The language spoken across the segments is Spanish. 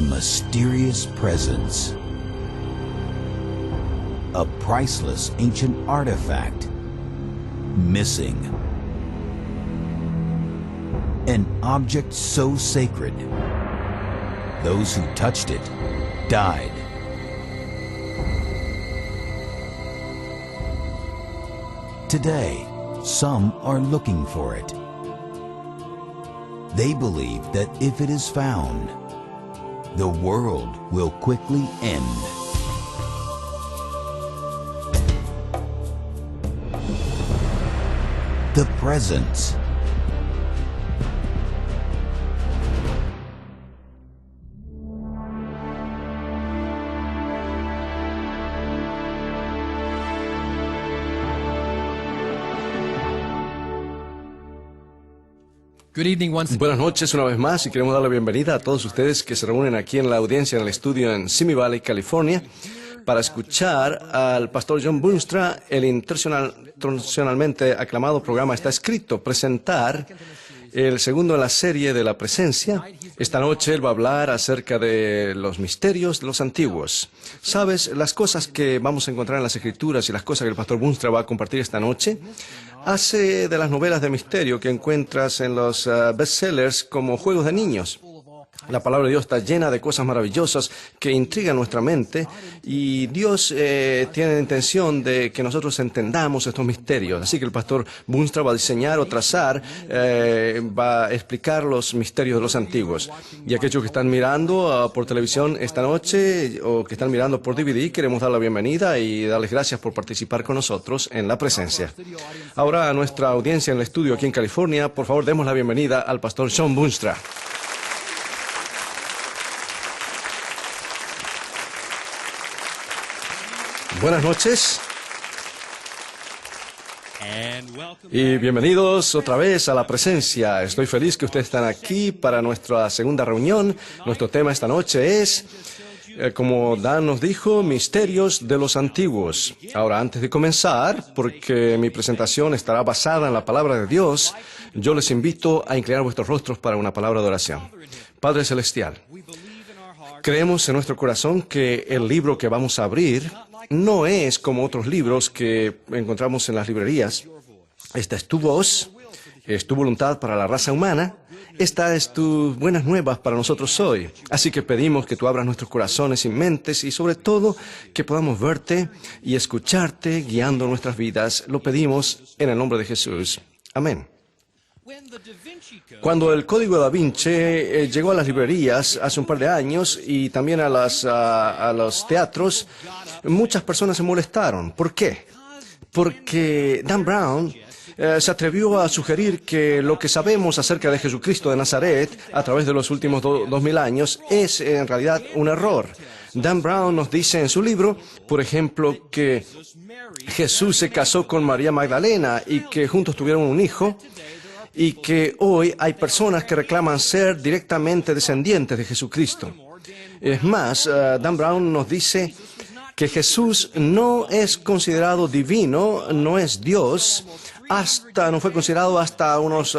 a mysterious presence. A priceless ancient artifact missing. An object so sacred, those who touched it died. Today, some are looking for it. They believe that if it is found, the world will quickly end. The presence. Buenas noches una vez más y queremos dar la bienvenida a todos ustedes que se reúnen aquí en la audiencia en el estudio en Simi Valley, California, para escuchar al pastor John Boonstra. El internacionalmente aclamado programa Está Escrito, presentar el segundo en la serie de la presencia. Esta noche él va a hablar acerca de los misterios de los antiguos. ¿Sabes? Las cosas que vamos a encontrar en las Escrituras y las cosas que el pastor Boonstra va a compartir esta noche hace de las novelas de misterio que encuentras en los bestsellers como juegos de niños. La palabra de Dios está llena de cosas maravillosas que intrigan nuestra mente y Dios tiene la intención de que nosotros entendamos estos misterios. Así que el pastor Boonstra va a diseñar o trazar, va a explicar los misterios de los antiguos. Y aquellos que están mirando por televisión esta noche o que están mirando por DVD, queremos dar la bienvenida y darles gracias por participar con nosotros en la presencia. Ahora a nuestra audiencia en el estudio aquí en California, por favor demos la bienvenida al pastor John Boonstra. Buenas noches y bienvenidos otra vez a la presencia. Estoy feliz que ustedes están aquí para nuestra segunda reunión. Nuestro tema esta noche es, como Dan nos dijo, misterios de los antiguos. Ahora, antes de comenzar, porque mi presentación estará basada en la palabra de Dios, yo les invito a inclinar vuestros rostros para una palabra de oración. Padre Celestial, creemos en nuestro corazón que el libro que vamos a abrir no es como otros libros que encontramos en las librerías. Esta es tu voz, es tu voluntad para la raza humana. Esta es tus buenas nuevas para nosotros hoy. Así que pedimos que tú abras nuestros corazones y mentes y sobre todo que podamos verte y escucharte guiando nuestras vidas. Lo pedimos en el nombre de Jesús. Amén. Cuando el Código Da Vinci llegó a las librerías hace un par de años y también a los teatros, muchas personas se molestaron. ¿Por qué? Porque Dan Brown se atrevió a sugerir que lo que sabemos acerca de Jesucristo de Nazaret a través de los últimos 2000 años es en realidad un error. Dan Brown nos dice en su libro, por ejemplo, que Jesús se casó con María Magdalena y que juntos tuvieron un hijo, y que hoy hay personas que reclaman ser directamente descendientes de Jesucristo. Es más, Dan Brown nos dice que Jesús no es considerado divino, no es Dios, no fue considerado hasta unos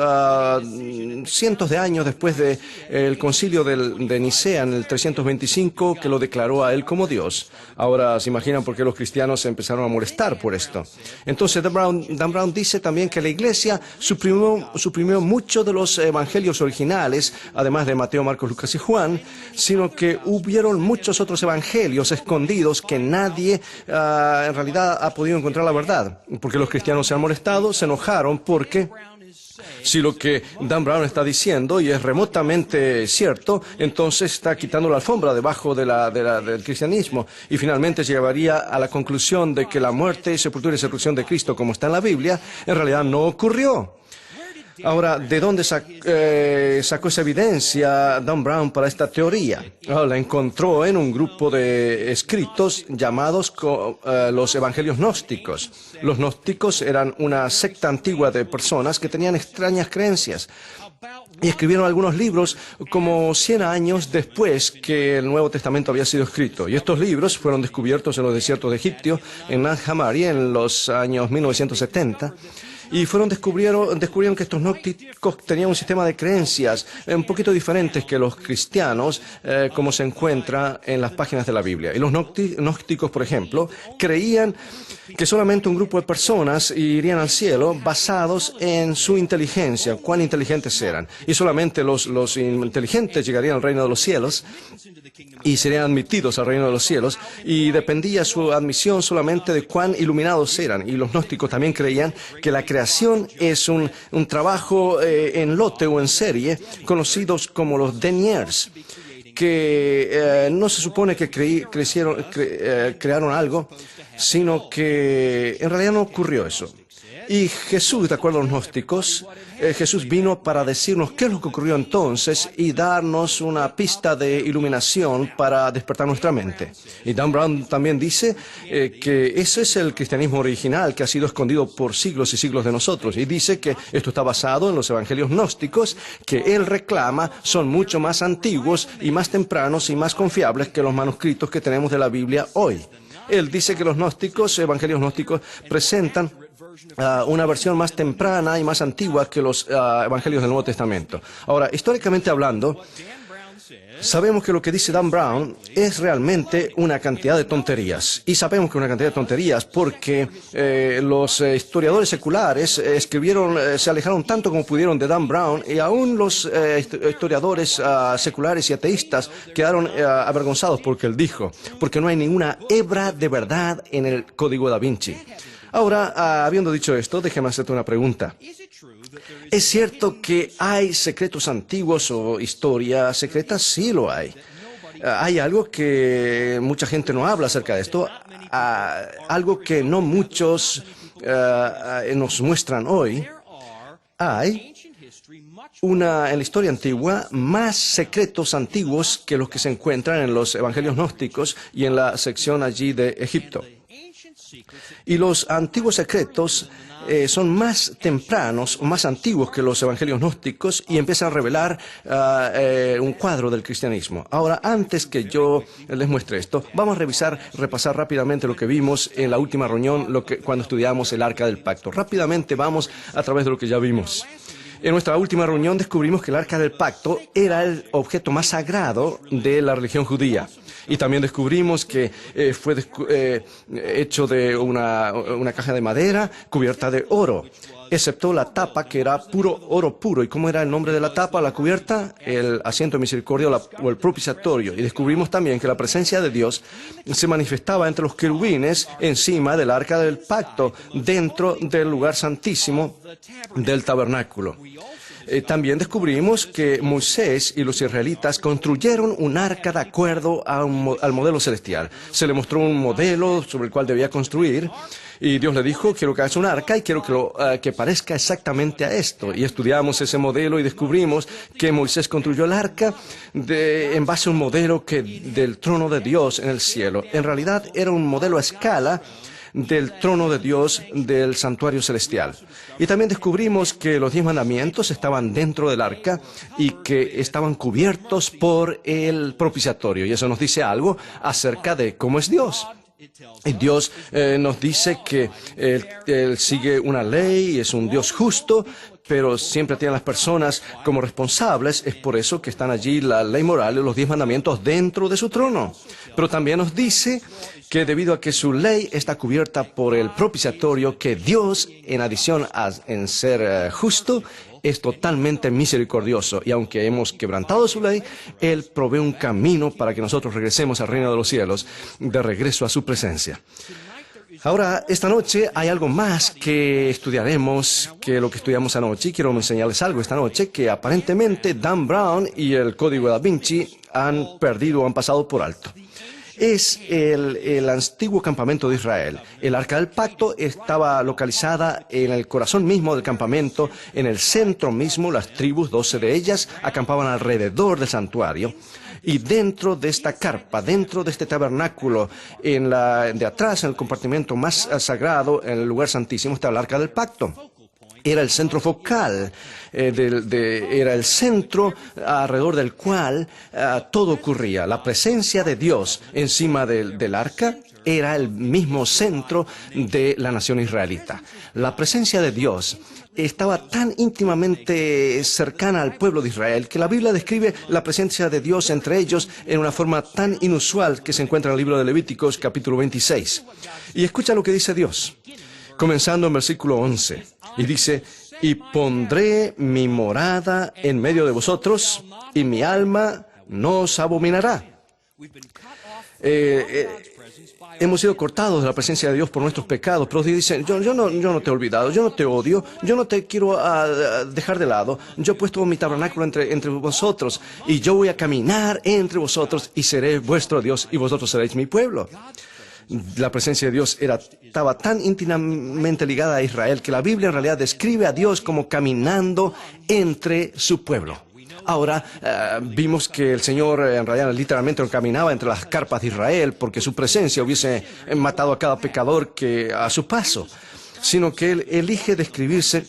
cientos de años después del concilio de Nicea en el 325, que lo declaró a él como Dios. Ahora se imaginan por qué los cristianos se empezaron a molestar por esto. Entonces Dan Brown dice también que la iglesia suprimió muchos de los evangelios originales, además de Mateo, Marcos, Lucas y Juan, sino que hubieron muchos otros evangelios escondidos que nadie en realidad ha podido encontrar la verdad. Porque los cristianos se han molestado, se enojaron porque si lo que Dan Brown está diciendo y es remotamente cierto, entonces está quitando la alfombra debajo del cristianismo y finalmente llevaría a la conclusión de que la muerte, sepultura y resurrección de Cristo, como está en la Biblia, en realidad no ocurrió. Ahora, ¿de dónde sacó esa evidencia Dan Brown para esta teoría? La encontró en un grupo de escritos llamados los evangelios gnósticos. Los gnósticos eran una secta antigua de personas que tenían extrañas creencias. y escribieron algunos libros como 100 años después que el Nuevo Testamento había sido escrito. Y estos libros fueron descubiertos en los desiertos de Egipto, en Nag Hammadi, en los años 1970. Y descubrieron que estos gnósticos tenían un sistema de creencias un poquito diferentes que los cristianos, como se encuentra en las páginas de la Biblia. Y los gnósticos, por ejemplo, creían que solamente un grupo de personas irían al cielo basados en su inteligencia, cuán inteligentes eran. Y solamente los inteligentes llegarían al reino de los cielos y serían admitidos al reino de los cielos, y dependía su admisión solamente de cuán iluminados eran. Y los gnósticos también creían que la creación es un trabajo en lote o en serie, conocidos como los deniers, que no se supone que crearon algo, sino que en realidad no ocurrió eso. Y Jesús, de acuerdo a los gnósticos, Jesús vino para decirnos qué es lo que ocurrió entonces y darnos una pista de iluminación para despertar nuestra mente. Y Dan Brown también dice que ese es el cristianismo original que ha sido escondido por siglos y siglos de nosotros. Y dice que esto está basado en los evangelios gnósticos, que él reclama son mucho más antiguos y más tempranos y más confiables que los manuscritos que tenemos de la Biblia hoy. Él dice que los evangelios gnósticos, presentan una versión más temprana y más antigua que los evangelios del Nuevo Testamento. Ahora, históricamente hablando, sabemos que lo que dice Dan Brown es realmente una cantidad de tonterías. Y sabemos que es una cantidad de tonterías porque los historiadores seculares se alejaron tanto como pudieron de Dan Brown, y aún los historiadores seculares y ateístas quedaron avergonzados porque él dijo, porque no hay ninguna hebra de verdad en el Código Da Vinci. Ahora, habiendo dicho esto, déjeme hacerte una pregunta. ¿Es cierto que hay secretos antiguos o historia secreta? Sí lo hay. Hay algo que mucha gente no habla acerca de esto, algo que no muchos nos muestran hoy. Hay en la historia antigua más secretos antiguos que los que se encuentran en los evangelios gnósticos y en la sección allí de Egipto. Y los antiguos secretos son más tempranos o más antiguos que los evangelios gnósticos y empiezan a revelar un cuadro del cristianismo. Ahora, antes que yo les muestre esto, vamos a repasar rápidamente lo que vimos en la última reunión, cuando estudiamos el Arca del Pacto. Rápidamente vamos a través de lo que ya vimos. En nuestra última reunión descubrimos que el Arca del Pacto era el objeto más sagrado de la religión judía. Y también descubrimos que fue hecho de una caja de madera cubierta de oro, excepto la tapa, que era puro oro puro. ¿Y cómo era el nombre de la tapa, la cubierta? El asiento de misericordia o el propiciatorio. Y descubrimos también que la presencia de Dios se manifestaba entre los querubines encima del Arca del Pacto, dentro del lugar santísimo del tabernáculo. También descubrimos que Moisés y los israelitas construyeron un arca de acuerdo al modelo celestial. Se le mostró un modelo sobre el cual debía construir, y Dios le dijo, quiero que hagas un arca y quiero que parezca exactamente a esto. Y estudiamos ese modelo y descubrimos que Moisés construyó el arca en base a un modelo del trono de Dios en el cielo. En realidad era un modelo a escala del trono de Dios del santuario celestial. Y también descubrimos que los 10 mandamientos estaban dentro del arca y que estaban cubiertos por el propiciatorio. Y eso nos dice algo acerca de cómo es Dios. Y Dios nos dice que Él sigue una ley y es un Dios justo, pero siempre tiene a las personas como responsables. Es por eso que están allí la ley moral y los 10 mandamientos dentro de su trono. Pero también nos dice que debido a que su ley está cubierta por el propiciatorio, que Dios, en adición en ser justo, es totalmente misericordioso. Y aunque hemos quebrantado su ley, Él provee un camino para que nosotros regresemos al reino de los cielos, de regreso a su presencia. Ahora, esta noche hay algo más que estudiaremos que lo que estudiamos anoche. Y quiero enseñarles algo esta noche que aparentemente Dan Brown y el Código Da Vinci han perdido o han pasado por alto. Es el antiguo campamento de Israel. El Arca del Pacto estaba localizada en el corazón mismo del campamento, en el centro mismo. Las tribus, 12 de ellas, acampaban alrededor del santuario. Y dentro de esta carpa, dentro de este tabernáculo, de atrás, en el compartimento más sagrado, en el lugar santísimo, está el Arca del Pacto. Era el centro focal, era el centro alrededor del cual todo ocurría. La presencia de Dios encima del arca era el mismo centro de la nación israelita. La presencia de Dios estaba tan íntimamente cercana al pueblo de Israel que la Biblia describe la presencia de Dios entre ellos en una forma tan inusual que se encuentra en el libro de Levíticos, capítulo 26. Y escucha lo que dice Dios, comenzando en versículo 11. Y dice: y pondré mi morada en medio de vosotros, y mi alma no os abominará. Hemos sido cortados de la presencia de Dios por nuestros pecados, pero Dios dice: yo no te he olvidado, yo no te odio, yo no te quiero dejar de lado. Yo he puesto mi tabernáculo entre vosotros, y yo voy a caminar entre vosotros, y seré vuestro Dios, y vosotros seréis mi pueblo. La presencia de Dios estaba tan íntimamente ligada a Israel que la Biblia en realidad describe a Dios como caminando entre su pueblo. Ahora, vimos que el Señor en realidad literalmente caminaba entre las carpas de Israel porque su presencia hubiese matado a cada pecador que a su paso, sino que Él elige describirse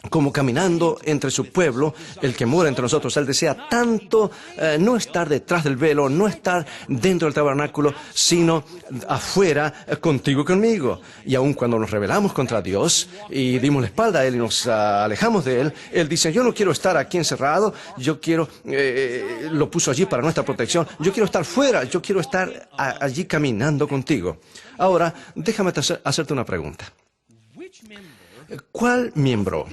como caminando entre su pueblo, el que mora entre nosotros. Él desea tanto no estar detrás del velo, no estar dentro del tabernáculo, sino afuera contigo y conmigo. Y aun cuando nos rebelamos contra Dios y dimos la espalda a Él y nos alejamos de Él, Él dice: yo no quiero estar aquí encerrado, yo quiero, lo puso allí para nuestra protección, yo quiero estar fuera, yo quiero estar allí caminando contigo. Ahora, déjame hacerte una pregunta. ¿Cuál miembro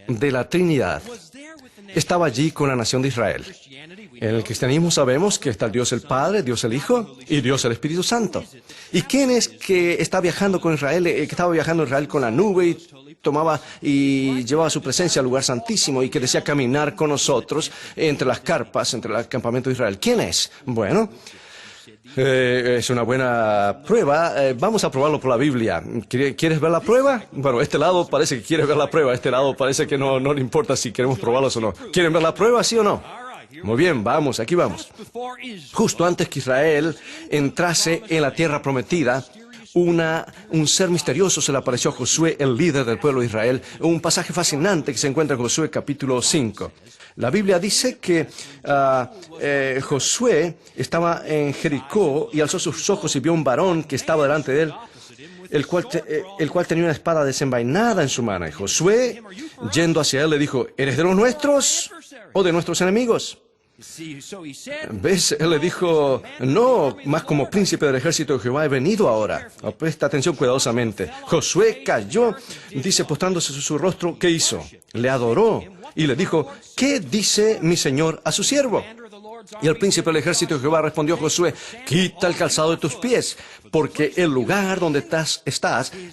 de la Trinidad estaba allí con la nación de Israel? En el cristianismo sabemos que está Dios el Padre, Dios el Hijo y Dios el Espíritu Santo. ¿Y quién es que está viajando con Israel, que estaba viajando Israel con la nube y llevaba su presencia al lugar santísimo y que desea caminar con nosotros entre las carpas, entre el campamento de Israel? ¿Quién es? Bueno, es una buena prueba. Vamos a probarlo por la Biblia. ¿Quieres ver la prueba? Bueno, este lado parece que quiere ver la prueba. Este lado parece que no le importa si queremos probarlos o no. ¿Quieren ver la prueba, sí o no? Muy bien, vamos, aquí vamos. Justo antes que Israel entrase en la tierra prometida, un ser misterioso se le apareció a Josué, el líder del pueblo de Israel. Un pasaje fascinante que se encuentra en Josué capítulo 5. La Biblia dice que Josué estaba en Jericó y alzó sus ojos y vio un varón que estaba delante de él, el cual tenía una espada desenvainada en su mano. Y Josué, yendo hacia él, le dijo: ¿eres de los nuestros o de nuestros enemigos? ¿Ves? Él le dijo: no, más como príncipe del ejército de Jehová he venido ahora. Presta atención cuidadosamente. Josué cayó, dice, postrándose su rostro. ¿Qué hizo? Le adoró y le dijo: ¿qué dice mi señor a su siervo? Y el príncipe del ejército de Jehová respondió a Josué: quita el calzado de tus pies, porque el lugar donde estás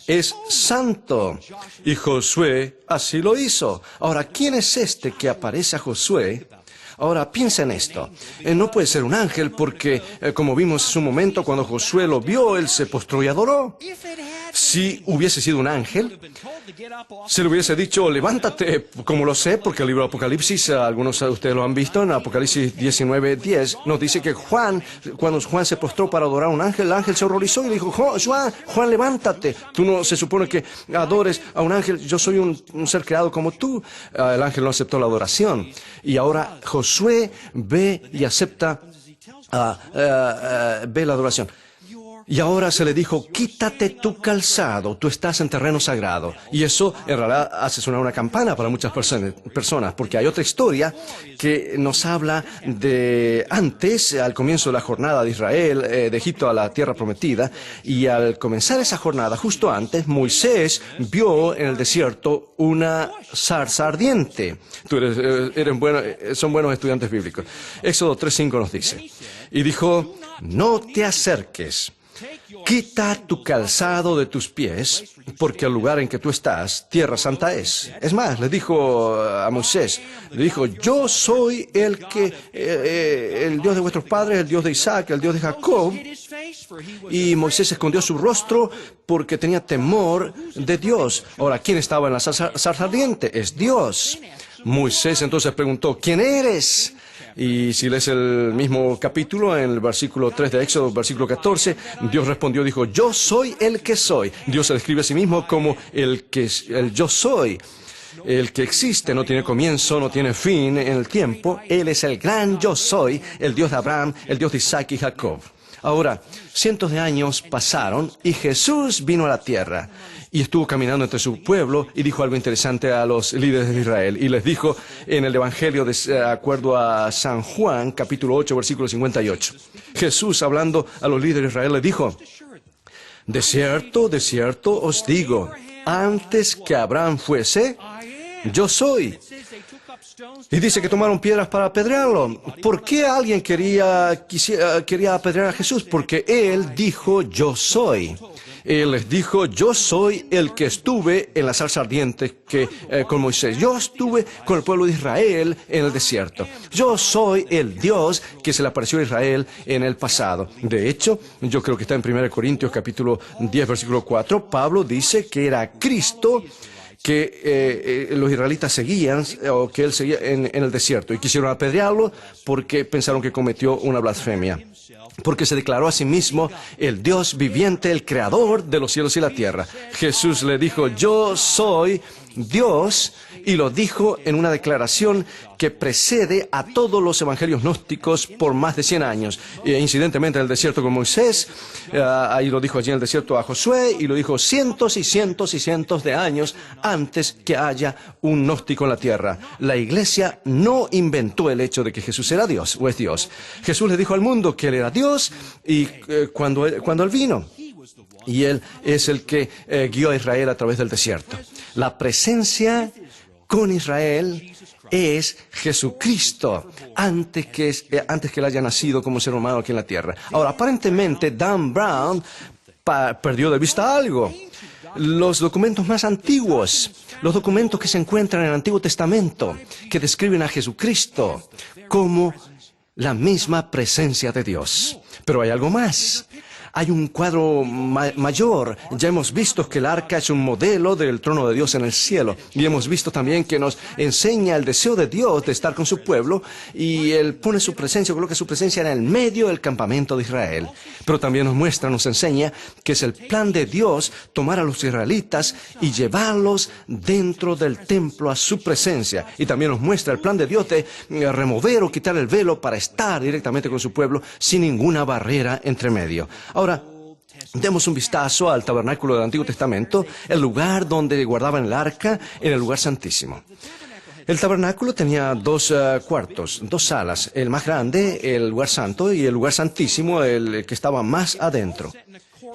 es santo. Y Josué así lo hizo. Ahora, ¿quién es este que aparece a Josué? Ahora, piensa en esto. No puede ser un ángel porque, como vimos hace un momento, cuando Josué lo vio, él se postró y adoró. Si hubiese sido un ángel, se le hubiese dicho: levántate, como lo sé, porque el libro de Apocalipsis, algunos de ustedes lo han visto, en Apocalipsis 19:10, nos dice que cuando Juan se postró para adorar a un ángel, el ángel se horrorizó y le dijo: Juan, levántate, tú no se supone que adores a un ángel, yo soy un ser creado como tú. El ángel no aceptó la adoración. Y ahora Josué ve y acepta, ve la adoración. Y ahora se le dijo: quítate tu calzado, tú estás en terreno sagrado. Y eso en realidad hace sonar una campana para muchas personas, porque hay otra historia que nos habla de antes, al comienzo de la jornada de Israel, de Egipto a la tierra prometida. Y al comenzar esa jornada, justo antes, Moisés vio en el desierto una zarza ardiente. Son buenos estudiantes bíblicos. Éxodo 3:5 nos dice: y dijo: no te acerques, quita tu calzado de tus pies, porque el lugar en que tú estás, tierra santa es. Es más, le dijo a Moisés, le dijo: yo soy el Dios de vuestros padres, el Dios de Isaac, el Dios de Jacob. Y Moisés escondió su rostro porque tenía temor de Dios. Ahora, ¿quién estaba en la zarza ardiente? Es Dios. Moisés entonces preguntó: ¿quién eres? Y si lees el mismo capítulo, en el versículo 3 de Éxodo, versículo 14, Dios respondió, dijo: yo soy el que soy. Dios se describe a sí mismo como el yo soy. el que existe, no tiene comienzo, no tiene fin en el tiempo. Él es el gran yo soy, el Dios de Abraham, el Dios de Isaac y Jacob. Ahora, cientos de años pasaron y Jesús vino a la tierra y estuvo caminando entre su pueblo y dijo algo interesante a los líderes de Israel. Y les dijo en el Evangelio de acuerdo a San Juan, capítulo 8, versículo 58. Jesús, hablando a los líderes de Israel, les dijo: de cierto os digo, antes que Abraham fuese, yo soy. Y dice que tomaron piedras para apedrearlo. ¿Por qué alguien quería apedrear a Jesús? Porque Él dijo, yo soy. Él les dijo, yo soy el que estuve en la zarza ardiente con Moisés. Yo estuve con el pueblo de Israel en el desierto. Yo soy el Dios que se le apareció a Israel en el pasado. De hecho, yo creo que está en 1 Corintios capítulo 10, versículo 4. Pablo dice que era Cristo que los israelitas seguían, o que él seguía en el desierto, y quisieron apedrearlo porque pensaron que cometió una blasfemia. Porque se declaró a sí mismo el Dios viviente, el creador de los cielos y la tierra. Jesús le dijo, yo soy Dios, y lo dijo en una declaración que precede a todos los evangelios gnósticos por más de 100 años. Incidentemente en el desierto con Moisés, ahí lo dijo allí en el desierto a Josué, y lo dijo cientos y cientos y cientos de años antes que haya un gnóstico en la tierra. La iglesia no inventó el hecho de que Jesús era Dios, o es Dios. Jesús le dijo al mundo que Él era Dios, y cuando Él vino. Y Él es el que guió a Israel a través del desierto. La presencia con Israel es Jesucristo antes que Él haya nacido como ser humano aquí en la tierra. Ahora, aparentemente, Dan Brown perdió de vista algo. Los documentos más antiguos, los documentos que se encuentran en el Antiguo Testamento, que describen a Jesucristo como la misma presencia de Dios. Pero hay algo más. Hay un cuadro mayor. Ya hemos visto que el arca es un modelo del trono de Dios en el cielo. Y hemos visto también que nos enseña el deseo de Dios de estar con su pueblo. Y Él pone su presencia, coloca su presencia en el medio del campamento de Israel. Pero también nos enseña que es el plan de Dios tomar a los israelitas y llevarlos dentro del templo a su presencia. Y también nos muestra el plan de Dios de remover o quitar el velo para estar directamente con su pueblo sin ninguna barrera entre medio. Ahora, demos un vistazo al tabernáculo del Antiguo Testamento, el lugar donde guardaban el arca, en el lugar santísimo. El tabernáculo tenía dos cuartos, dos salas, el más grande, el lugar santo, y el lugar santísimo, el que estaba más adentro.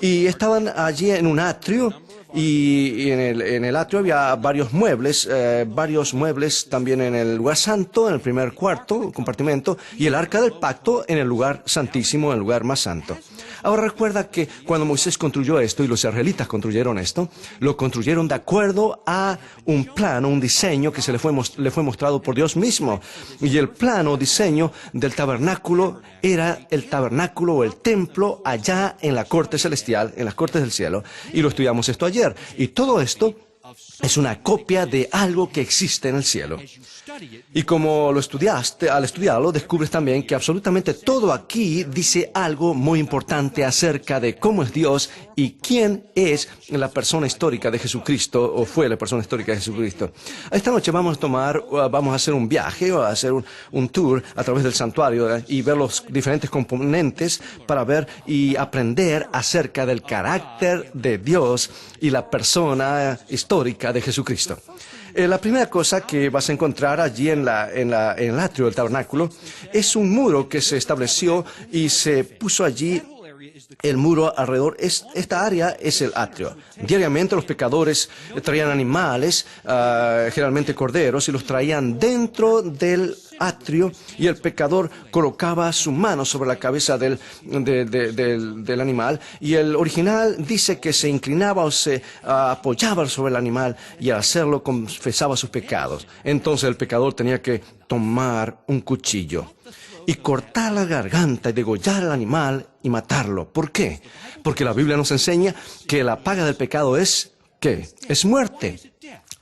Y estaban allí en un atrio, y en el atrio había varios muebles también en el lugar santo, en el primer cuarto, compartimento, y el arca del pacto en el lugar santísimo, en el lugar más santo. Ahora recuerda que cuando Moisés construyó esto y los israelitas construyeron esto, lo construyeron de acuerdo a un plano, un diseño que le fue mostrado por Dios mismo. Y el plano o diseño del tabernáculo era el tabernáculo o el templo allá en la corte celestial, en las cortes del cielo. Y lo estudiamos esto ayer. Y todo esto es una copia de algo que existe en el cielo. Y como lo estudiaste, al estudiarlo, descubres también que absolutamente todo aquí dice algo muy importante acerca de cómo es Dios y quién es la persona histórica de Jesucristo, o fue la persona histórica de Jesucristo. Esta noche vamos a hacer un viaje, o a hacer un tour a través del santuario, ¿verdad? Y ver los diferentes componentes para ver y aprender acerca del carácter de Dios y la persona histórica de Jesucristo. La primera cosa que vas a encontrar allí en el atrio del tabernáculo es un muro que se estableció y se puso allí el muro alrededor. Esta área es el atrio. Diariamente los pecadores traían animales, generalmente corderos, y los traían dentro del atrio, y el pecador colocaba su mano sobre la cabeza del animal, y el original dice que se inclinaba o se apoyaba sobre el animal, y al hacerlo confesaba sus pecados. Entonces el pecador tenía que tomar un cuchillo y cortar la garganta y degollar al animal y matarlo. ¿Por qué? Porque la Biblia nos enseña que la paga del pecado es, ¿qué? Es muerte.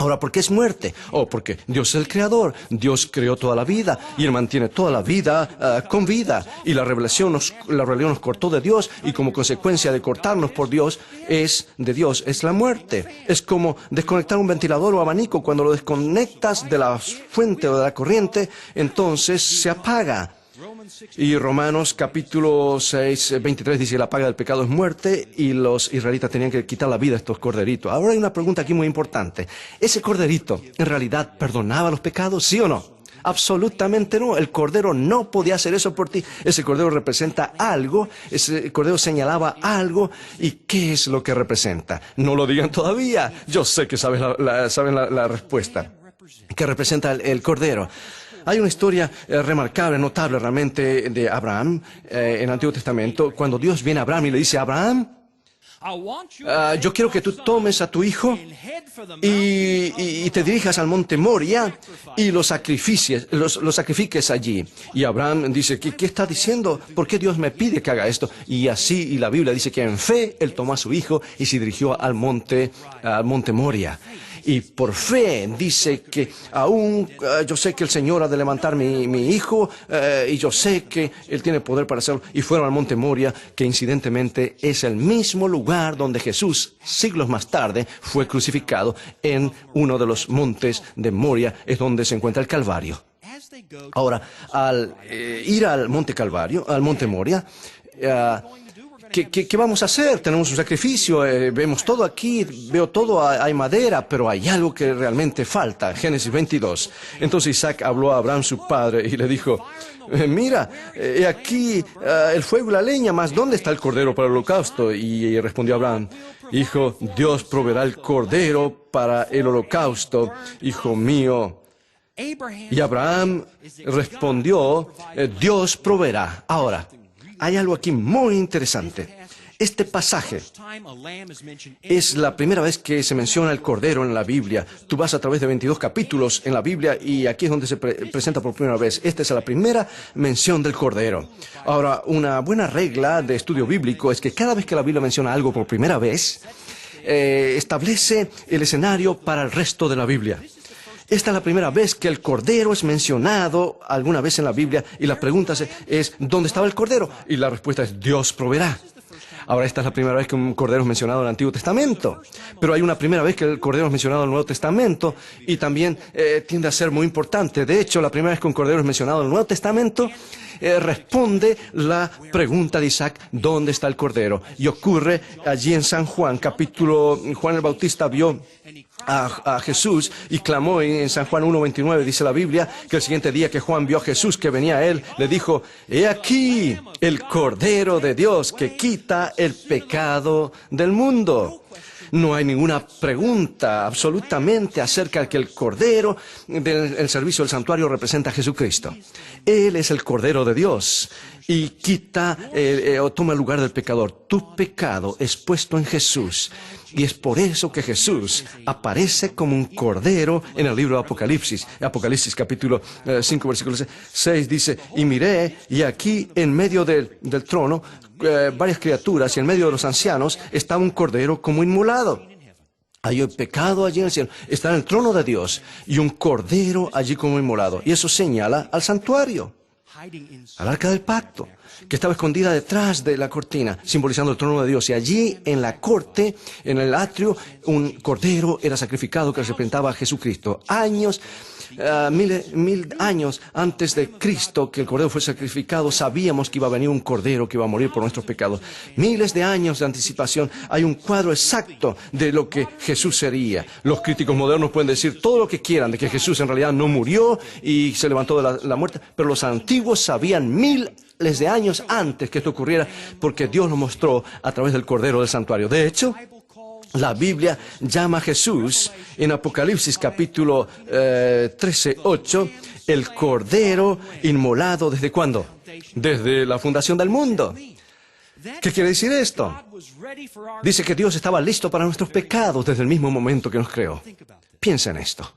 Ahora, ¿por qué es muerte? Oh, porque Dios es el creador. Dios creó toda la vida y Él mantiene toda la vida con vida. Y la rebelión nos cortó de Dios y como consecuencia de cortarnos por Dios es la muerte. Es como desconectar un ventilador o abanico. Cuando lo desconectas de la fuente o de la corriente, entonces se apaga. Y Romanos capítulo 6, 23 dice que la paga del pecado es muerte y los israelitas tenían que quitar la vida a estos corderitos. Ahora hay una pregunta aquí muy importante. ¿Ese corderito en realidad perdonaba los pecados, sí o no? Absolutamente no. El cordero no podía hacer eso por ti. Ese cordero representa algo, ese cordero señalaba algo. ¿Y qué es lo que representa? No lo digan todavía. Yo sé que saben la respuesta. ¿Qué representa el cordero? Hay una historia remarcable, notable realmente de Abraham en el Antiguo Testamento, cuando Dios viene a Abraham y le dice, Abraham, yo quiero que tú tomes a tu hijo y te dirijas al monte Moria y lo sacrifiques allí. Y Abraham dice, ¿qué está diciendo? ¿Por qué Dios me pide que haga esto? Y así, y la Biblia dice que en fe él tomó a su hijo y se dirigió al monte Moria. Y por fe dice que aún yo sé que el Señor ha de levantar mi hijo y yo sé que Él tiene poder para hacerlo. Y fueron al monte Moria, que incidentemente es el mismo lugar donde Jesús, siglos más tarde, fue crucificado. En uno de los montes de Moria es donde se encuentra el Calvario. Ahora, al ir al monte Calvario, al monte Moria, ¿Qué vamos a hacer? Tenemos un sacrificio, vemos todo aquí, veo todo, hay madera, pero hay algo que realmente falta. Génesis 22. Entonces Isaac habló a Abraham, su padre, y le dijo, mira, he aquí el fuego y la leña, mas ¿dónde está el cordero para el holocausto? Y respondió Abraham, hijo, Dios proveerá el cordero para el holocausto, hijo mío. Y Abraham respondió, Dios proveerá. Ahora, hay algo aquí muy interesante. Este pasaje es la primera vez que se menciona el cordero en la Biblia. Tú vas a través de 22 capítulos en la Biblia y aquí es donde se presenta por primera vez. Esta es la primera mención del cordero. Ahora, una buena regla de estudio bíblico es que cada vez que la Biblia menciona algo por primera vez, establece el escenario para el resto de la Biblia. Esta es la primera vez que el cordero es mencionado alguna vez en la Biblia y la pregunta es ¿dónde estaba el cordero? Y la respuesta es Dios proveerá. Ahora, esta es la primera vez que un cordero es mencionado en el Antiguo Testamento, pero hay una primera vez que el cordero es mencionado en el Nuevo Testamento y también tiende a ser muy importante. De hecho, la primera vez que un cordero es mencionado en el Nuevo Testamento responde la pregunta de Isaac, ¿dónde está el cordero? Y ocurre allí en San Juan, Juan el Bautista vio a Jesús y clamó en San Juan 1:29, dice la Biblia, que el siguiente día que Juan vio a Jesús que venía a él, le dijo, he aquí el Cordero de Dios que quita el pecado del mundo. No hay ninguna pregunta absolutamente acerca de que el Cordero del servicio del santuario representa a Jesucristo. Él es el Cordero de Dios y quita o toma el lugar del pecador. Tu pecado es puesto en Jesús. Y es por eso que Jesús aparece como un cordero en el libro de Apocalipsis. Apocalipsis capítulo 5, versículo 6 dice, y miré, y aquí en medio del trono, varias criaturas, y en medio de los ancianos estaba un cordero como inmolado. Hay pecado allí en el cielo. Está en el trono de Dios y un cordero allí como inmolado. Y eso señala al santuario, al arca del pacto, que estaba escondida detrás de la cortina, simbolizando el trono de Dios. Y allí, en la corte, en el atrio, un cordero era sacrificado que representaba a Jesucristo. Mil años antes de Cristo, que el cordero fue sacrificado, sabíamos que iba a venir un cordero que iba a morir por nuestros pecados. Miles de años de anticipación. Hay un cuadro exacto de lo que Jesús sería. Los críticos modernos pueden decir todo lo que quieran de que Jesús en realidad no murió y se levantó de la muerte, pero los antiguos sabían miles de años antes que esto ocurriera, porque Dios lo mostró a través del cordero del santuario. De hecho, la Biblia llama a Jesús en Apocalipsis capítulo 13:8 el cordero inmolado. ¿Desde cuándo? Desde la fundación del mundo. ¿Qué quiere decir esto? Dice que Dios estaba listo para nuestros pecados desde el mismo momento que nos creó. Piensa en esto.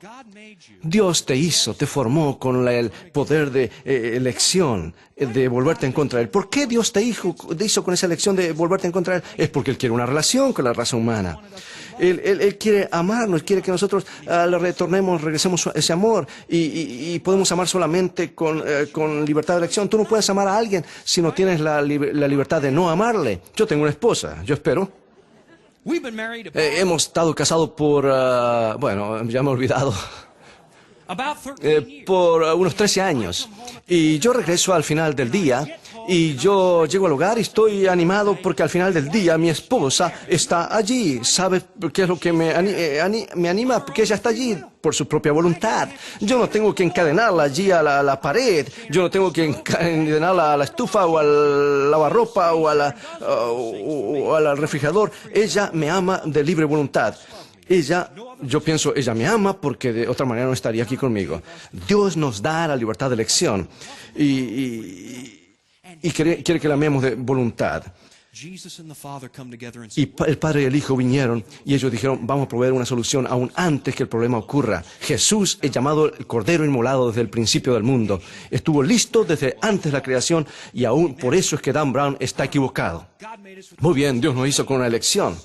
Dios te hizo, te formó con el poder de elección, de volverte en contra de Él. ¿Por qué Dios te hizo con esa elección de volverte en contra de Él? Es porque Él quiere una relación con la raza humana. Él quiere amarnos, quiere que nosotros le regresemos ese amor y podemos amar solamente con libertad de elección. Tú no puedes amar a alguien si no tienes la libertad de no amarle. Yo tengo una esposa, yo espero. Hemos estado casados por, bueno, ya me he olvidado, por unos 13 años. Y yo regreso al final del día y yo llego al hogar y estoy animado porque al final del día mi esposa está allí. ¿Sabe qué es lo que me anima? Porque ella está allí por su propia voluntad. Yo no tengo que encadenarla allí a la pared. Yo no tengo que encadenarla a la estufa o al lavarropa o al refrigerador. Ella me ama de libre voluntad. Yo pienso, ella me ama porque de otra manera no estaría aquí conmigo. Dios nos da la libertad de elección y quiere que la amemos de voluntad. Y el Padre y el Hijo vinieron y ellos dijeron, vamos a proveer una solución aún antes que el problema ocurra. Jesús es llamado el Cordero Inmolado desde el principio del mundo. Estuvo listo desde antes de la creación y aún por eso es que Dan Brown está equivocado. Muy bien, Dios nos hizo con una elección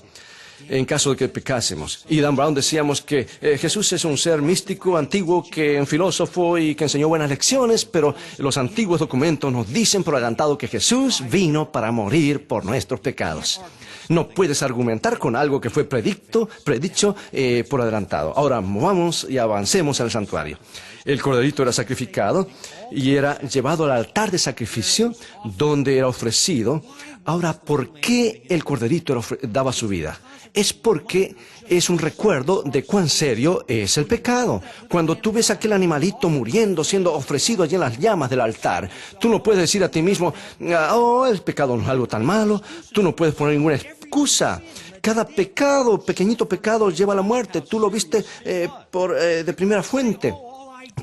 en caso de que pecásemos. Y Dan Brown decíamos que Jesús es un ser místico, antiguo, un filósofo y que enseñó buenas lecciones, pero los antiguos documentos nos dicen por adelantado que Jesús vino para morir por nuestros pecados. No puedes argumentar con algo que fue predicho por adelantado. Ahora vamos y avancemos al santuario. El corderito era sacrificado y era llevado al altar de sacrificio donde era ofrecido. Ahora, ¿por qué el corderito daba su vida? Es porque es un recuerdo de cuán serio es el pecado. Cuando tú ves a aquel animalito muriendo, siendo ofrecido allí en las llamas del altar, tú no puedes decir a ti mismo, oh, el pecado no es algo tan malo. Tú no puedes poner ninguna excusa. Cada pecado, pequeñito pecado, lleva a la muerte. Tú lo viste de primera fuente.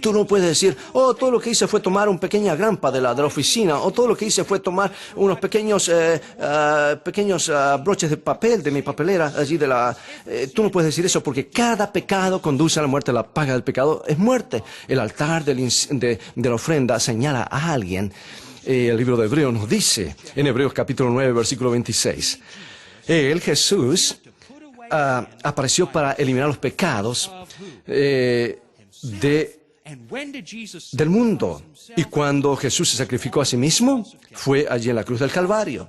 Tú no puedes decir, oh, todo lo que hice fue tomar una pequeña grampa de la oficina, o todo lo que hice fue tomar unos pequeños broches de papel de mi papelera allí de la... tú no puedes decir eso porque cada pecado conduce a la muerte. La paga del pecado es muerte. El altar de la ofrenda señala a alguien. El libro de Hebreos nos dice, en Hebreos capítulo 9, versículo 26, Jesús, apareció para eliminar los pecados del mundo. Y cuando Jesús se sacrificó a sí mismo, fue allí en la cruz del Calvario.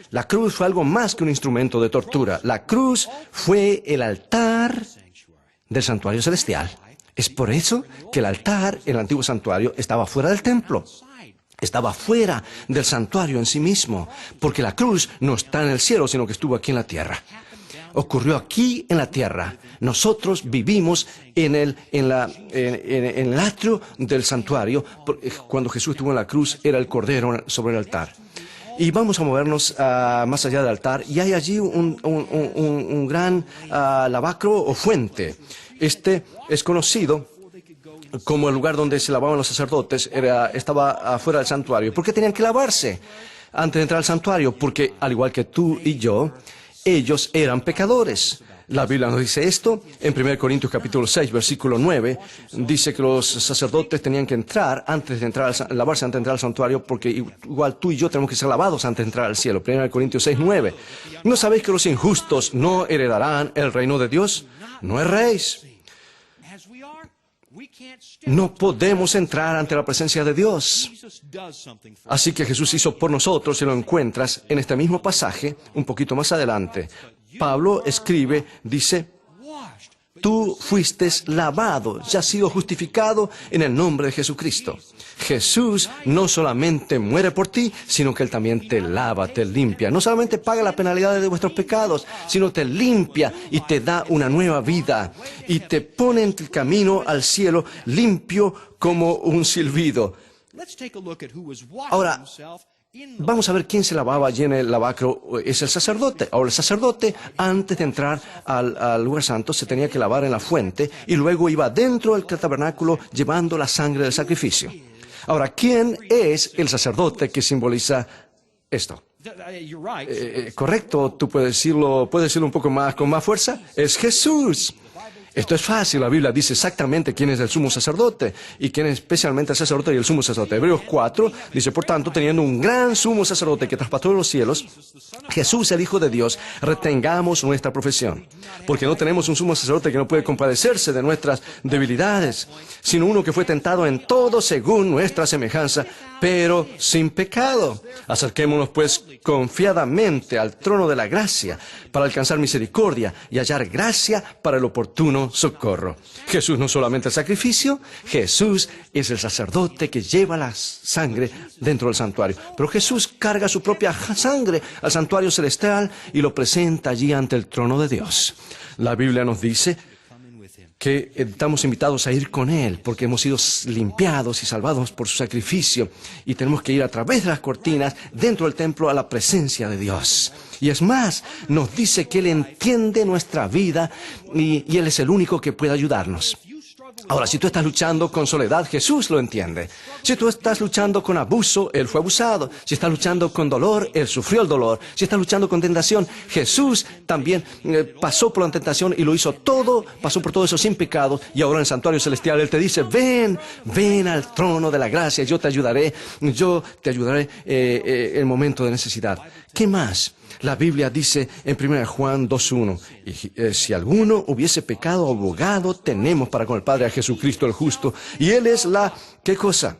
La cruz fue algo más que un instrumento de tortura. La cruz fue el altar del santuario celestial. Es por eso que el altar en el antiguo santuario estaba fuera del templo. Estaba fuera del santuario en sí mismo, porque la cruz no está en el cielo, sino que estuvo aquí en la tierra. Ocurrió aquí en la tierra. Nosotros vivimos en el atrio del santuario. Cuando Jesús estuvo en la cruz, era el cordero sobre el altar. Y vamos a movernos más allá del altar. Y hay allí un gran lavacro o fuente. Este es conocido como el lugar donde se lavaban los sacerdotes. Estaba afuera del santuario. ¿Por qué tenían que lavarse antes de entrar al santuario? Porque, al igual que tú y yo, ellos eran pecadores. La Biblia nos dice esto. En 1 Corintios capítulo 6, versículo 9, dice que los sacerdotes tenían que entrar lavarse antes de entrar al santuario, porque igual tú y yo tenemos que ser lavados antes de entrar al cielo. 1 Corintios 6, 9. ¿No sabéis que los injustos no heredarán el reino de Dios? No erréis. No podemos entrar ante la presencia de Dios. Así que Jesús hizo por nosotros, y lo encuentras en este mismo pasaje, un poquito más adelante. Pablo escribe, dice, tú fuiste lavado, ya has sido justificado en el nombre de Jesucristo. Jesús no solamente muere por ti, sino que Él también te lava, te limpia. No solamente paga la penalidad de vuestros pecados, sino te limpia y te da una nueva vida. Y te pone en el camino al cielo limpio como un silbido. Ahora, vamos a ver quién se lavaba allí en el lavacro. Es el sacerdote. Ahora, el sacerdote, antes de entrar al lugar santo, se tenía que lavar en la fuente y luego iba dentro del tabernáculo llevando la sangre del sacrificio. Ahora, ¿quién es el sacerdote que simboliza esto? Correcto, tú puedes decirlo un poco más, con más fuerza. Es Jesús. Esto es fácil, la Biblia dice exactamente quién es el sumo sacerdote y quién es especialmente el sacerdote y el sumo sacerdote. Hebreos 4 dice, por tanto, teniendo un gran sumo sacerdote que traspasó los cielos, Jesús, el Hijo de Dios, retengamos nuestra profesión. Porque no tenemos un sumo sacerdote que no puede compadecerse de nuestras debilidades, sino uno que fue tentado en todo según nuestra semejanza, pero sin pecado. Acerquémonos pues confiadamente al trono de la gracia para alcanzar misericordia y hallar gracia para el oportuno socorro. Jesús no solamente el sacrificio, Jesús es el sacerdote que lleva la sangre dentro del santuario. Pero Jesús carga su propia sangre al santuario celestial y lo presenta allí ante el trono de Dios. La Biblia nos dice que estamos invitados a ir con Él, porque hemos sido limpiados y salvados por su sacrificio, y tenemos que ir a través de las cortinas, dentro del templo, a la presencia de Dios. Y es más, nos dice que Él entiende nuestra vida, y Él es el único que puede ayudarnos. Ahora, si tú estás luchando con soledad, Jesús lo entiende. Si tú estás luchando con abuso, Él fue abusado. Si estás luchando con dolor, Él sufrió el dolor. Si estás luchando con tentación, Jesús también pasó por la tentación y lo hizo todo, pasó por todo eso sin pecado. Y ahora en el santuario celestial Él te dice, ven al trono de la gracia, yo te ayudaré en el momento de necesidad. ¿Qué más? La Biblia dice en 1 Juan 2:1, si alguno hubiese pecado, abogado tenemos para con el Padre a Jesucristo el justo, y Él es la, ¿qué cosa?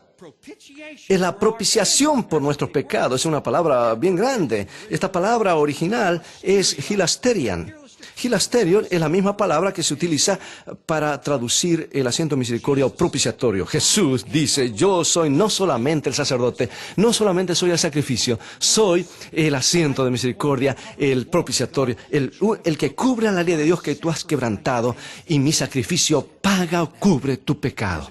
Es la propiciación por nuestros pecados. Es una palabra bien grande. Esta palabra original es hilasterian. Hilasterion es la misma palabra que se utiliza para traducir el asiento de misericordia o propiciatorio. Jesús dice, yo soy no solamente el sacerdote, no solamente soy el sacrificio, soy el asiento de misericordia, el propiciatorio, el que cubre la ley de Dios que tú has quebrantado, y mi sacrificio paga o cubre tu pecado.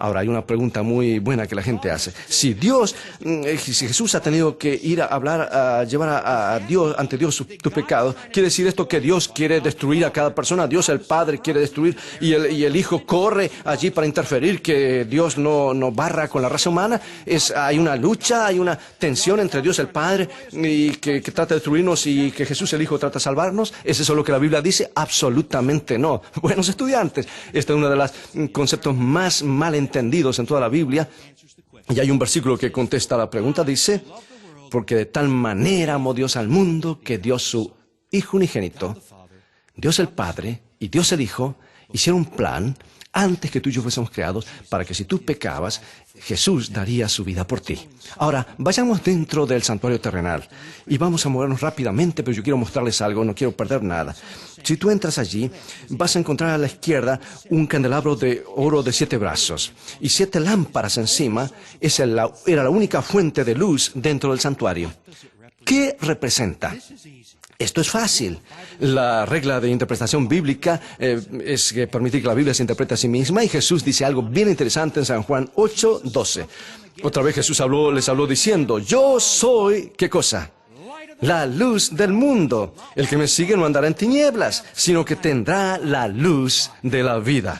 Ahora, hay una pregunta muy buena que la gente hace. Si Jesús ha tenido que ir a hablar, a llevar a Dios, ante Dios tu pecado, ¿quiere decir esto que Dios quiere destruir a cada persona? Dios el Padre quiere destruir y el Hijo corre allí para interferir, que Dios no barra con la raza humana. Hay una lucha, hay una tensión entre Dios el Padre y que trata de destruirnos, y que Jesús el Hijo trata de salvarnos. ¿Es eso lo que la Biblia dice? Absolutamente no. Buenos estudiantes, este es uno de los conceptos más mal entendidos en toda la Biblia, y hay un versículo que contesta la pregunta. Dice, porque de tal manera amó Dios al mundo que dio su Hijo unigénito. Dios el Padre y Dios el Hijo hicieron un plan antes que tú y yo fuésemos creados, para que si tú pecabas, Jesús daría su vida por ti. Ahora, vayamos dentro del santuario terrenal y vamos a movernos rápidamente, pero yo quiero mostrarles algo, no quiero perder nada. Si tú entras allí, vas a encontrar a la izquierda un candelabro de oro de 7 brazos y 7 lámparas encima. Era la única fuente de luz dentro del santuario. ¿Qué representa? Esto es fácil. La regla de interpretación bíblica es que permitir que la Biblia se interprete a sí misma, y Jesús dice algo bien interesante en San Juan 8:12. Otra vez Jesús les habló diciendo, yo soy, ¿qué cosa? La luz del mundo. El que me sigue no andará en tinieblas, sino que tendrá la luz de la vida.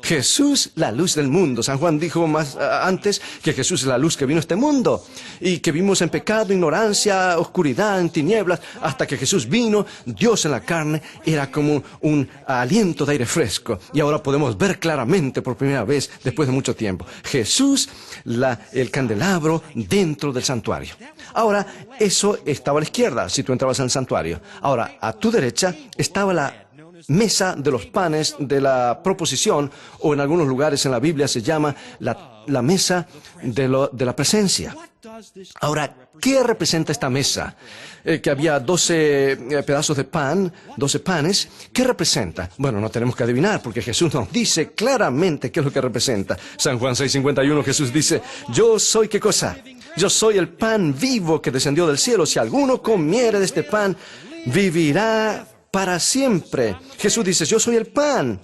Jesús, la luz del mundo. San Juan dijo más antes que Jesús es la luz que vino a este mundo, y que vivimos en pecado, ignorancia, oscuridad, en tinieblas, hasta que Jesús vino. Dios en la carne era como un aliento de aire fresco, y ahora podemos ver claramente por primera vez después de mucho tiempo. Jesús, el candelabro dentro del santuario. Ahora, eso estaba a la izquierda si tú entrabas en el santuario. Ahora, a tu derecha estaba la mesa de los panes de la proposición, o en algunos lugares en la Biblia se llama la mesa de la presencia. Ahora, ¿qué representa esta mesa? Que había 12 pedazos de pan, 12 panes. ¿Qué representa? Bueno, no tenemos que adivinar, porque Jesús nos dice claramente qué es lo que representa. San Juan 6:51, Jesús dice, yo soy, ¿qué cosa? Yo soy el pan vivo que descendió del cielo. Si alguno comiere de este pan, vivirá para siempre. Jesús dice, yo soy el pan.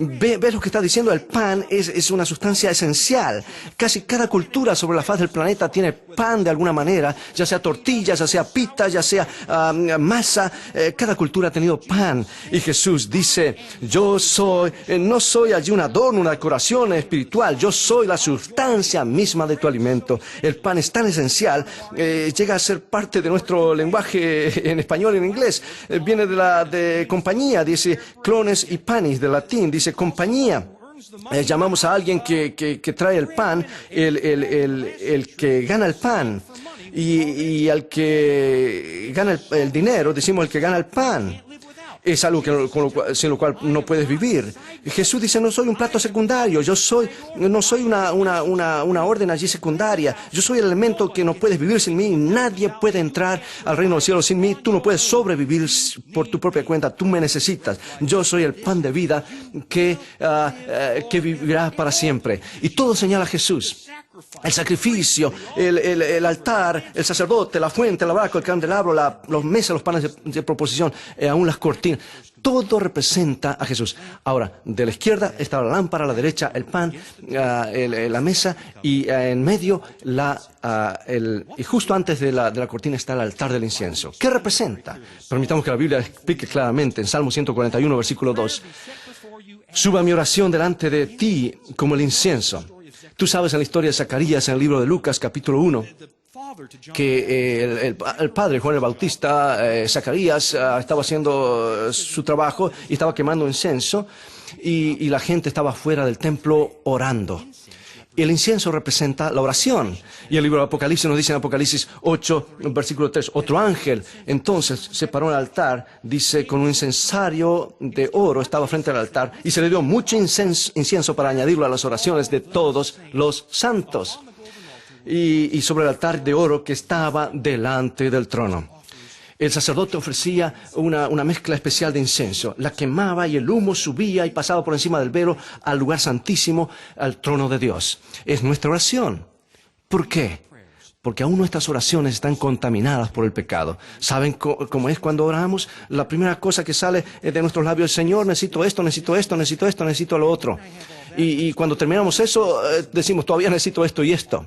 ¿Ves lo que está diciendo? El pan es una sustancia esencial. Casi cada cultura sobre la faz del planeta tiene pan de alguna manera, ya sea tortilla, ya sea pita, ya sea masa. Cada cultura ha tenido pan. Y Jesús dice, yo soy, no soy allí un adorno, una decoración espiritual. Yo soy la sustancia misma de tu alimento. El pan es tan esencial, llega a ser parte de nuestro lenguaje en español y en inglés. Viene de la de compañía, dice clones y panis, de latín, dice compañía. Llamamos a alguien que trae el pan, el que gana el pan. Y al que gana el dinero, decimos el que gana el pan. Es algo sin lo cual no puedes vivir. Jesús dice, no soy un plato secundario, no soy una orden allí secundaria. Yo soy el elemento que no puedes vivir sin mí. Nadie puede entrar al reino del cielo sin mí. Tú no puedes sobrevivir por tu propia cuenta. Tú me necesitas. Yo soy el pan de vida que vivirá para siempre. Y todo señala a Jesús. El sacrificio, el altar, el sacerdote, la fuente, el tabernáculo, el candelabro, los mesas, los panes de proposición, aún las cortinas, todo representa a Jesús. Ahora, de la izquierda está la lámpara, a la derecha el pan, la mesa, y en medio y justo antes de la cortina está el altar del incienso. ¿Qué representa? Permitamos que la Biblia explique claramente en Salmo 141, versículo 2. Suba mi oración delante de ti como el incienso. Tú sabes en la historia de Zacarías, en el libro de Lucas, capítulo 1, que el padre Juan el Bautista, Zacarías, estaba haciendo su trabajo y estaba quemando incienso, y la gente estaba fuera del templo orando. El incienso representa la oración. Y el libro de Apocalipsis nos dice en Apocalipsis 8, versículo 3, otro ángel entonces se paró en el altar, dice, con un incensario de oro, estaba frente al altar, y se le dio mucho incienso para añadirlo a las oraciones de todos los santos. Y sobre el altar de oro que estaba delante del trono. El sacerdote ofrecía una mezcla especial de incienso. La quemaba y el humo subía y pasaba por encima del velo al lugar santísimo, al trono de Dios. Es nuestra oración. ¿Por qué? Porque aún nuestras oraciones están contaminadas por el pecado. ¿Saben cómo es cuando oramos? La primera cosa que sale de nuestros labios es, Señor, necesito esto, necesito esto, necesito esto, necesito lo otro. Y cuando terminamos eso, decimos, todavía necesito esto y esto.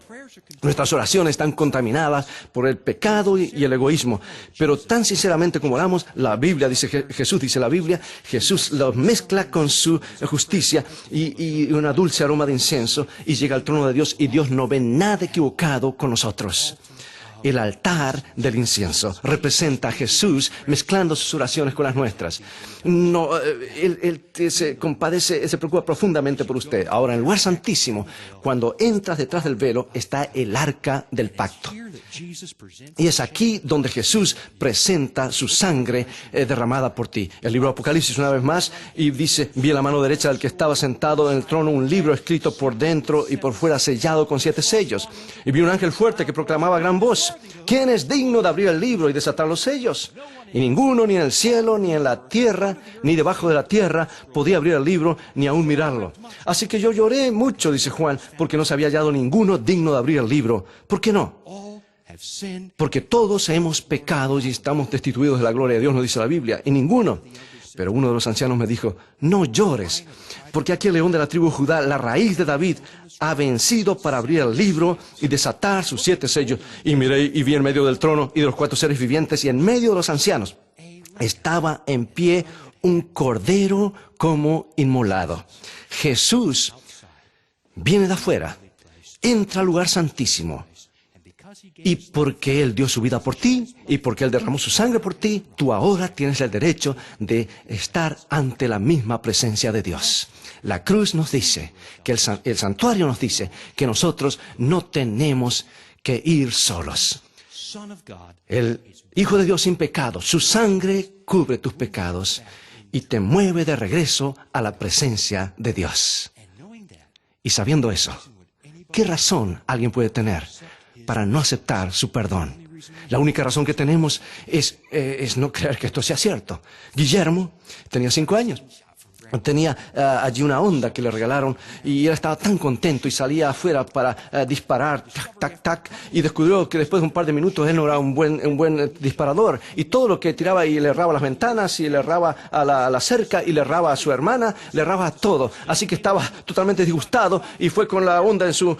Nuestras oraciones están contaminadas por el pecado y el egoísmo. Pero tan sinceramente como oramos, la Biblia dice, Jesús dice la Biblia, Jesús los mezcla con su justicia y una dulce aroma de incienso y llega al trono de Dios y Dios no ve nada equivocado con nosotros. El altar del incienso representa a Jesús mezclando sus oraciones con las nuestras. No, él se compadece, se preocupa profundamente por usted. Ahora, en el lugar santísimo, cuando entras detrás del velo, está el arca del pacto. Y es aquí donde Jesús presenta su sangre derramada por ti. El libro de Apocalipsis, una vez más, y dice, vi en la mano derecha del que estaba sentado en el trono un libro escrito por dentro y por fuera sellado con 7 sellos. Y vi un ángel fuerte que proclamaba a gran voz, ¿quién es digno de abrir el libro y desatar los sellos? Y ninguno, ni en el cielo, ni en la tierra, ni debajo de la tierra, podía abrir el libro, ni aún mirarlo. Así que yo lloré mucho, dice Juan, porque no se había hallado ninguno digno de abrir el libro. ¿Por qué no? Porque todos hemos pecado y estamos destituidos de la gloria de Dios, nos dice la Biblia, y ninguno. Pero uno de los ancianos me dijo, no llores, porque aquí el león de la tribu de Judá, la raíz de David, ha vencido para abrir el libro y desatar sus 7 sellos. Y miré y vi en medio del trono y de los 4 seres vivientes y en medio de los ancianos estaba en pie un cordero como inmolado. Jesús viene de afuera, entra al lugar santísimo. Y porque Él dio su vida por ti, y porque Él derramó su sangre por ti, tú ahora tienes el derecho de estar ante la misma presencia de Dios. La cruz nos dice, que el santuario nos dice, que nosotros no tenemos que ir solos. El Hijo de Dios sin pecado, su sangre cubre tus pecados y te mueve de regreso a la presencia de Dios. Y sabiendo eso, ¿qué razón alguien puede tener para no aceptar su perdón? La única razón que tenemos es no creer que esto sea cierto. Guillermo tenía 5 años. Tenía allí una Honda que le regalaron y él estaba tan contento y salía afuera para disparar, tac, tac, tac, y descubrió que después de un par de minutos él no era un buen disparador y todo lo que tiraba y le erraba las ventanas y le erraba a la cerca y le erraba a su hermana, le erraba a todo. Así que estaba totalmente disgustado y fue con la Honda en sus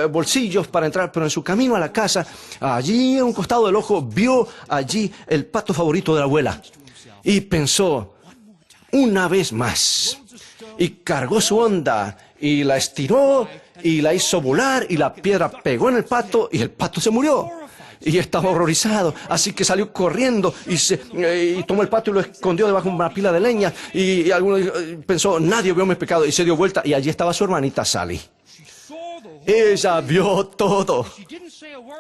bolsillos para entrar, pero en su camino a la casa, allí a un costado del ojo, vio allí el pato favorito de la abuela y pensó, una vez más, y cargó su Honda y la estiró y la hizo volar y la piedra pegó en el pato y el pato se murió. Y estaba horrorizado, así que salió corriendo y tomó el pato y lo escondió debajo de una pila de leña. Y alguno pensó, nadie vio mi pecado, y se dio vuelta y allí estaba su hermanita Sally. Ella vio todo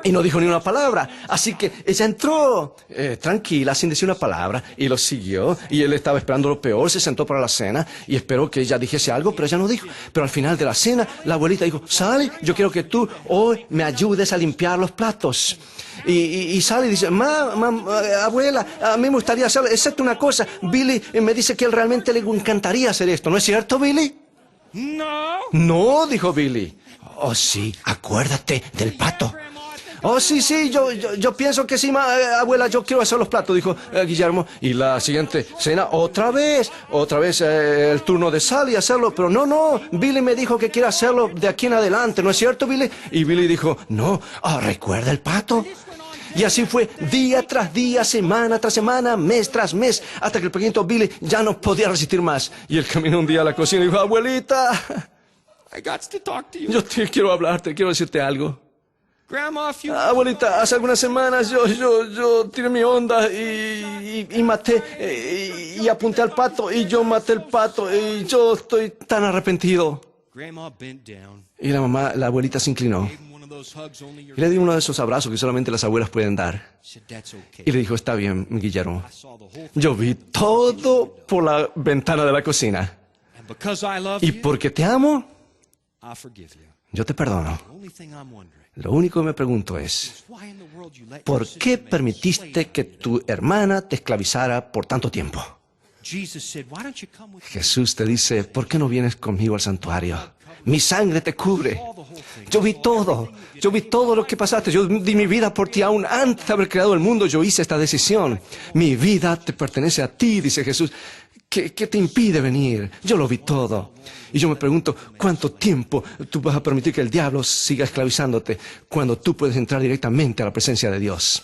y no dijo ni una palabra, así que ella entró tranquila, sin decir una palabra, y lo siguió, y él estaba esperando lo peor, se sentó para la cena y esperó que ella dijese algo, pero ella no dijo. Pero al final de la cena, la abuelita dijo, Sally, yo quiero que tú hoy me ayudes a limpiar los platos. Y Sally dice, abuela, a mí me gustaría hacerlo, excepto una cosa, Billy me dice que él realmente le encantaría hacer esto, ¿no es cierto, Billy? No, dijo Billy. Oh, sí, acuérdate del pato. Oh, sí, yo pienso que sí, abuela, yo quiero hacer los platos, dijo Guillermo. Y la siguiente cena, otra vez el turno de Sally hacerlo. Pero no, Billy me dijo que quiere hacerlo de aquí en adelante, ¿no es cierto, Billy? Y Billy dijo, no, ¿recuerda el pato? Y así fue día tras día, semana tras semana, mes tras mes, hasta que el pequeñito Billy ya no podía resistir más. Y él caminó un día a la cocina y dijo, abuelita, yo quiero hablarte, quiero decirte algo. Abuelita, hace algunas semanas yo tiré mi onda y maté y apunté al pato y yo maté el pato y yo estoy tan arrepentido. Y la abuelita se inclinó y le dio uno de esos abrazos que solamente las abuelas pueden dar. Y le dijo, está bien, Guillermo, yo vi todo por la ventana de la cocina. Y porque te amo, yo te perdono. Lo único que me pregunto es, ¿por qué permitiste que tu hermana te esclavizara por tanto tiempo? Jesús te dice, ¿por qué no vienes conmigo al santuario? Mi sangre te cubre. Yo vi todo lo que pasaste. Yo di mi vida por ti aún antes de haber creado el mundo. Yo hice esta decisión. Mi vida te pertenece a ti, dice Jesús. ¿Qué te impide venir? Yo lo vi todo. Y yo me pregunto, ¿cuánto tiempo tú vas a permitir que el diablo siga esclavizándote cuando tú puedes entrar directamente a la presencia de Dios?